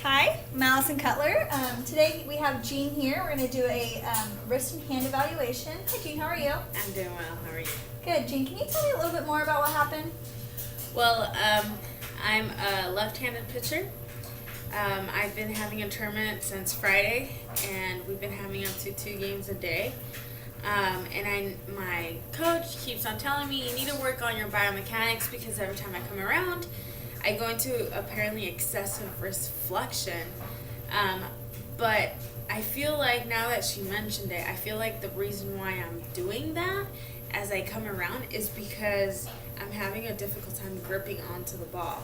Hi, I'm Allison Cutler. Today we have Jean here. We're going to do a wrist and hand evaluation. Hi Jean, how are you? I'm doing well. How are you? Good. Jean, can you tell me a little bit more about what happened? Well, I'm a left-handed pitcher. I've been having a tournament since Friday, and we've been having up to 2 games a day. My coach keeps on telling me you need to work on your biomechanics because every time I come around, I go into apparently excessive wrist flexion. But I feel like now that she mentioned it, I feel like the reason why I'm doing that as I come around is because I'm having a difficult time gripping onto the ball.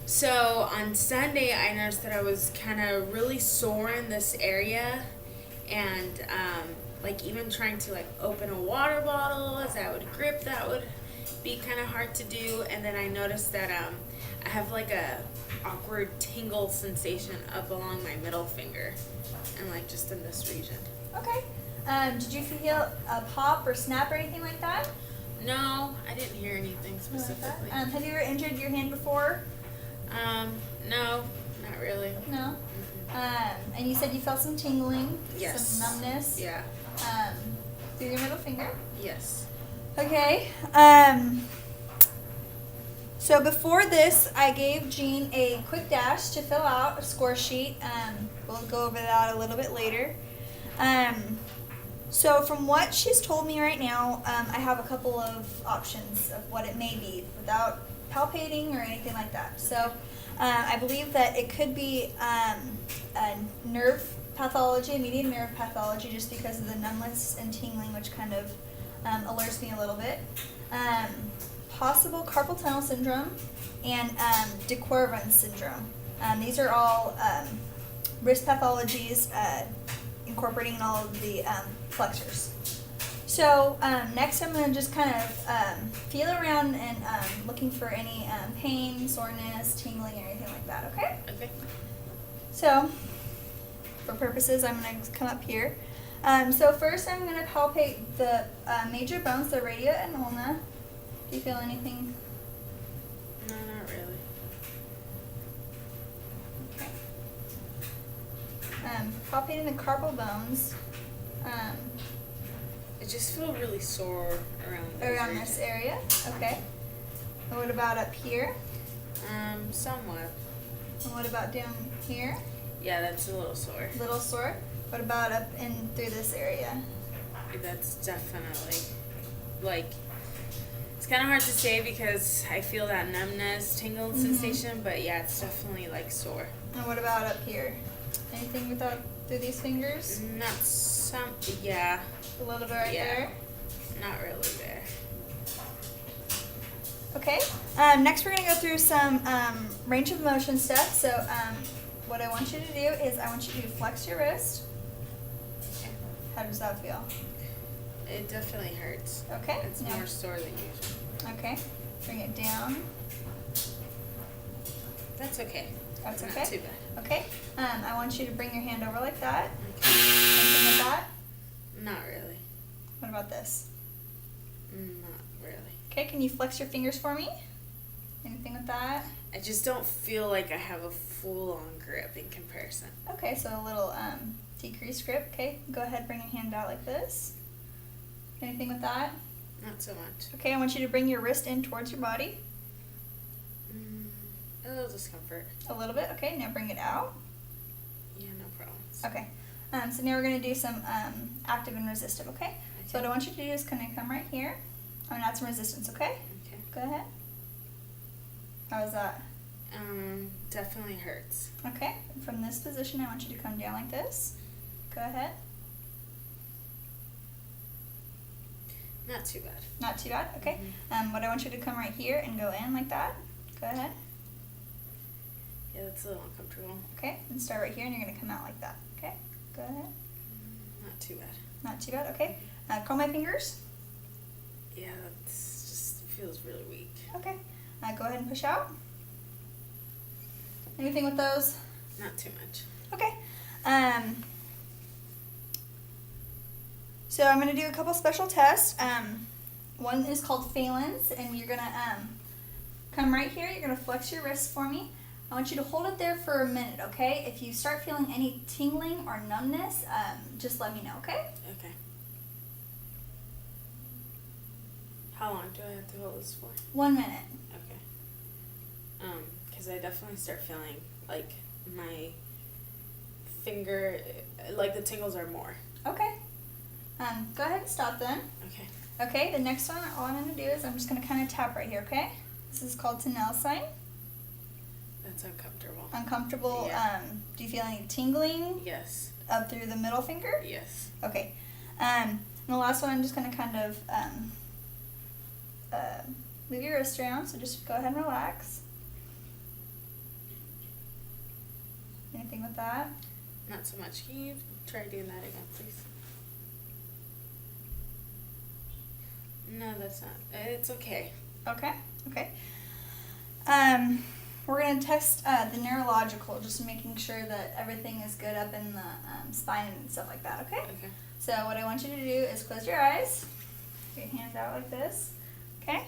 So on Sunday, I noticed that I was kind of really sore in this area, and even trying to open a water bottle as I would grip, that would be kind of hard to do. And then I noticed that I have a awkward tingle sensation up along my middle finger, and just in this region. Okay. Did you feel a pop or snap or anything like that? No, I didn't hear anything specifically. Have you ever injured your hand before? No, not really. No. And you said you felt some tingling, Yes. some numbness. Yeah. Through your middle finger. Yes. Okay. So before this, I gave Jean a quick dash to fill out a score sheet. We'll go over that a little bit later. So from what she's told me right now, I have a couple of options of what it may be without palpating or anything like that. So I believe that it could be a nerve pathology, immediate nerve pathology, just because of the numbness and tingling, which kind of alerts me a little bit. Possible carpal tunnel syndrome and de Quervain syndrome. These are all wrist pathologies incorporating all of the flexors. So next I'm going to just kind of feel around and looking for any pain, soreness, tingling, or anything like that, okay? Okay. So for purposes, I'm going to come up here. So first I'm going to palpate the major bones, the radii and ulna. Do you feel anything? No, not really. Okay. Palpating the carpal bones. I just feel really sore around This area. Okay. And what about up here? Somewhat. And what about down here? Yeah, that's a little sore. Little sore. What about up in through this area? That's definitely it's kind of hard to say because I feel that numbness, tingle sensation, but yeah, it's definitely sore. And what about up here? Anything without through these fingers? Yeah. A little bit right there. Not really there. Okay. Next, we're going to go through some range of motion steps. So, what I want you to do is I want you to flex your wrist. How does that feel? It definitely hurts. Okay. It's more sore than usual. Okay. Bring it down. That's okay. That's okay? Not too bad. Okay. I want you to bring your hand over like that. Okay. Anything with that? Not really. What about this? Not really. Okay. Can you flex your fingers for me? Anything with that? I just don't feel like I have a full-on grip in comparison. Okay. So a little decreased grip. Okay. Go ahead. Bring your hand out like this. Anything with that? Not so much. Okay. I want you to bring your wrist in towards your body. A little discomfort. A little bit. Okay. Now bring it out. Yeah, no problems. Okay. So now we're going to do some active and resistive, okay? So what I want you to do is kind of come right here. I'm going to add some resistance, okay? Okay. Go ahead. How is that? Definitely hurts. Okay. From this position, I want you to come down like this. Go ahead. Not too bad. Not too bad? Okay. What I want you to come right here and go in like that. Go ahead. Yeah, that's a little uncomfortable. Okay. And start right here, and you're going to come out like that. Okay. Go ahead. Not too bad. Not too bad? Okay. Curl my fingers. Yeah, that's just feels really weak. Okay. Go ahead and push out. Anything with those? Not too much. Okay. So I'm going to do a couple special tests. One is called Phalen's, and you're going to come right here. You're going to flex your wrist for me. I want you to hold it there for a minute, okay? If you start feeling any tingling or numbness, just let me know, okay? Okay. How long do I have to hold this for? 1 minute. Okay. Because I definitely start feeling like my finger, like the tingles are more. Okay. Go ahead and stop then. Okay. Okay, the next one, all I'm going to do is I'm just going to kind of tap right here, okay? This is called Tenel sign. That's uncomfortable. Uncomfortable. Yeah. Do you feel any tingling? Yes. Up through the middle finger? Yes. Okay. And the last one, I'm just going to kind of move your wrist around, so just go ahead and relax. Anything with that? Not so much. Can you try doing that again, please? No, that's not. It's okay. Okay. Okay. We're going to test the neurological, just making sure that everything is good up in the spine and stuff like that, okay? Okay. So what I want you to do is close your eyes, put your hands out like this, okay?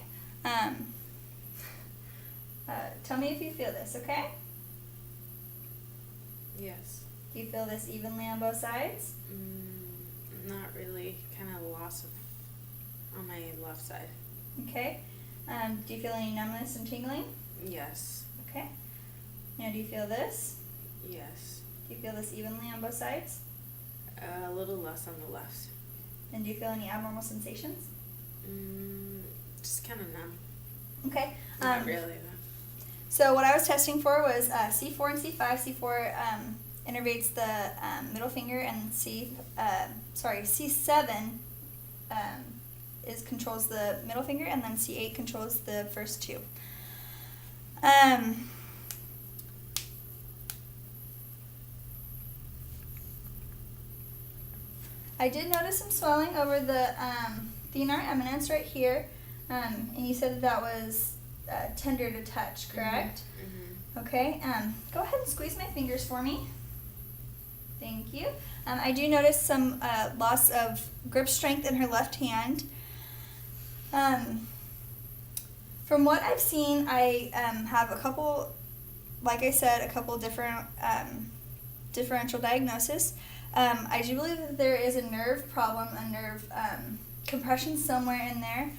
Tell me if you feel this, okay? Yes. Do you feel this evenly on both sides? Not really. Kind of loss of on my left side. Okay. Do you feel any numbness and tingling? Yes. Okay. Now do you feel this? Yes. Do you feel this evenly on both sides? A little less on the left. And do you feel any abnormal sensations? Just kind of numb. Okay. Not really though. So what I was testing for was C4 and C5. C4 innervates the middle finger, and C7 controls the middle finger, and then C8 controls the first two. I did notice some swelling over the thenar eminence right here, and you said that was tender to touch, correct? Mm-hmm. Okay, go ahead and squeeze my fingers for me. Thank you. I do notice some loss of grip strength in her left hand. From what I've seen, I have a couple, like I said, a couple different differential diagnoses. I do believe that there is a nerve problem, a nerve compression somewhere in there.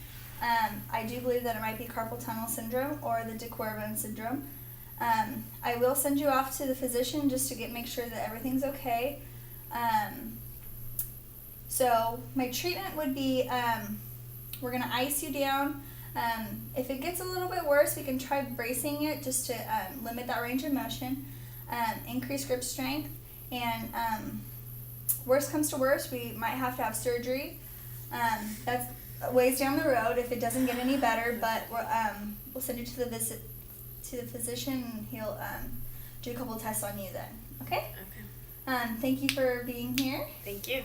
I do believe that it might be carpal tunnel syndrome or the de Quervain syndrome. I will send you off to the physician just to make sure that everything's okay. So my treatment would be, we're going to ice you down. If it gets a little bit worse, we can try bracing it just to limit that range of motion, increase grip strength, and worst comes to worst, we might have to have surgery. That's a ways down the road if it doesn't get any better, but we'll send you to the physician, and he'll do a couple tests on you then. Okay? Okay. Thank you for being here. Thank you.